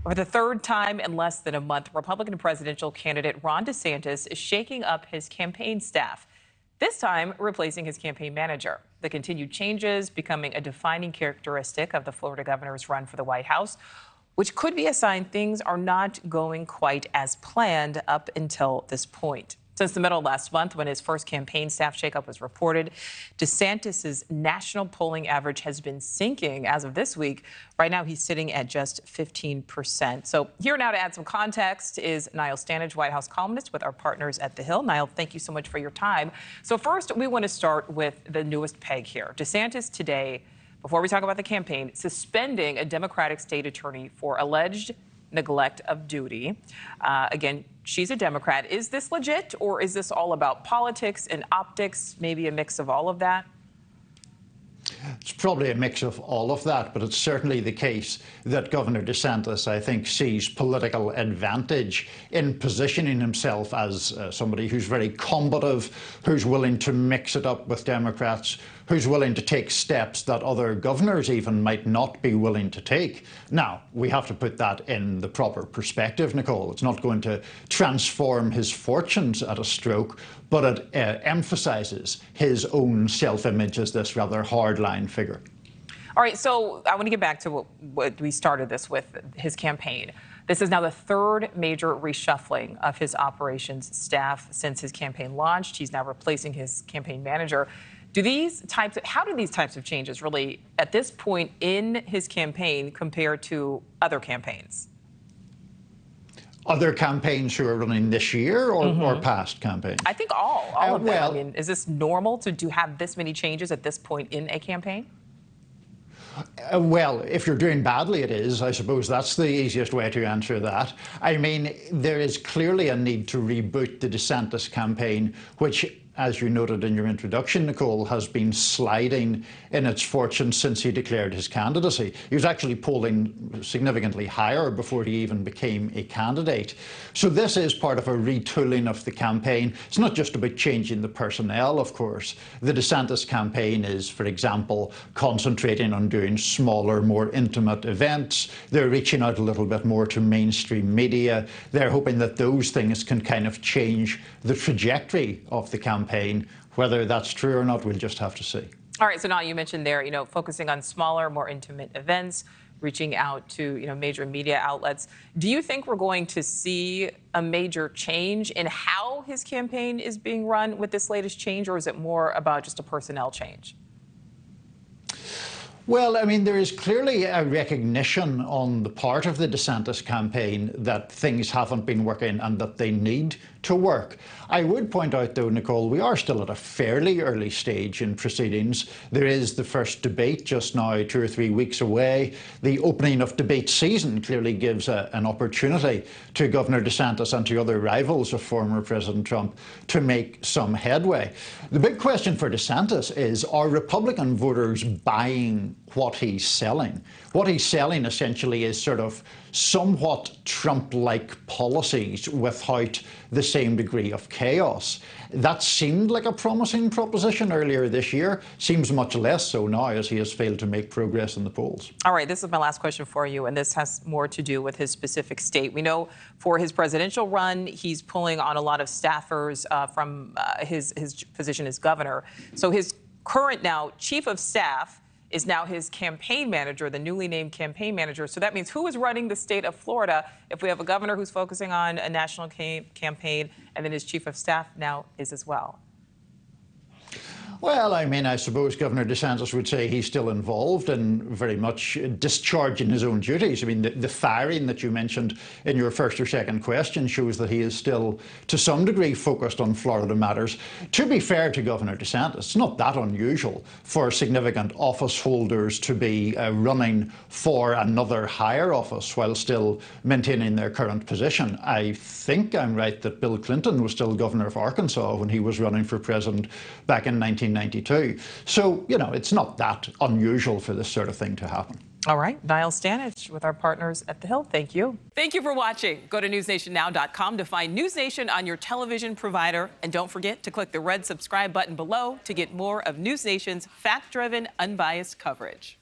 For the third time in less than a month, Republican presidential candidate Ron DeSantis is shaking up his campaign staff, this time replacing his campaign manager. The continued changes becoming a defining characteristic of the Florida governor's run for the White House, which could be a sign things are not going quite as planned up until this point. Since the middle of last month, when his first campaign staff shakeup was reported, DeSantis' national polling average has been sinking as of this week. Right now, he's sitting at just 15%. So here now to add some context is Niall Stanage, White House columnist with our partners at The Hill. Niall, thank you so much for your time. So first, we want to start with the newest peg here. DeSantis today, before we talk about the campaign, suspending a Democratic state attorney for alleged neglect of duty. Again, she's a Democrat. Is this legit, or is this all about politics and optics, maybe a mix of all of that? It's probably a mix of all of that, but it's certainly the case that Governor DeSantis, I think, sees political advantage in positioning himself as somebody who's very combative, who's willing to mix it up with Democrats, who's willing to take steps that other governors even might not be willing to take. Now, we have to put that in the proper perspective, Nichole. It's not going to transform his fortunes at a stroke, but it emphasises his own self-image as this rather hardline figure. All right, so I want to get back to what we started this with, his campaign. This is now the third major reshuffling of his operations staff since his campaign launched. He's now replacing his campaign manager. How do these types of changes really, at this point in his campaign, compare to other campaigns? Other campaigns who are running this year or past campaigns? I think all of them. I mean, is this normal to have this many changes at this point in a campaign? Well, if you're doing badly, it is. I suppose that's the easiest way to answer that. I mean, there is clearly a need to reboot the DeSantis campaign, which, as you noted in your introduction, Nichole, has been sliding in its fortunes since he declared his candidacy. He was actually polling significantly higher before he even became a candidate. So this is part of a retooling of the campaign. It's not just about changing the personnel, of course. The DeSantis campaign is, for example, concentrating on doing smaller, more intimate events. They're reaching out a little bit more to mainstream media. They're hoping that those things can kind of change the trajectory of the campaign. Whether that's true or not, we'll just have to see. All right, so now you mentioned there, focusing on smaller, more intimate events, reaching out to, major media outlets. Do you think we're going to see a major change in how his campaign is being run with this latest change, or is it more about just a personnel change? Well, I mean, there is clearly a recognition on the part of the DeSantis campaign that things haven't been working and that they need to work. I would point out, though, Nichole, we are still at a fairly early stage in proceedings. There is the first debate just now, 2 or 3 weeks away. The opening of debate season clearly gives an opportunity to Governor DeSantis and to other rivals of former President Trump to make some headway. The big question for DeSantis is, are Republican voters buying what he's selling? What he's selling essentially is sort of somewhat Trump-like policies without the same degree of chaos. That seemed like a promising proposition earlier this year. Seems much less so now as he has failed to make progress in the polls. All right, this is my last question for you, and this has more to do with his specific state. We know for his presidential run, he's pulling on a lot of staffers from his position as governor. So his current now chief of staff is now his campaign manager, the newly named campaign manager. So that means who is running the state of Florida if we have a governor who's focusing on a national campaign, and then his chief of staff now is as well? Well, I mean, I suppose Governor DeSantis would say he's still involved and very much discharging his own duties. I mean, the firing that you mentioned in your first or second question shows that he is still, to some degree, focused on Florida matters. To be fair to Governor DeSantis, it's not that unusual for significant office holders to be running for another higher office while still maintaining their current position. I think I'm right that Bill Clinton was still governor of Arkansas when he was running for president back in 1992. So, it's not that unusual for this sort of thing to happen. All right. Niall Stanage with our partners at The Hill. Thank you. Thank you for watching. Go to newsnationnow.com to find News Nation on your television provider. And don't forget to click the red subscribe button below to get more of News Nation's fact-driven, unbiased coverage.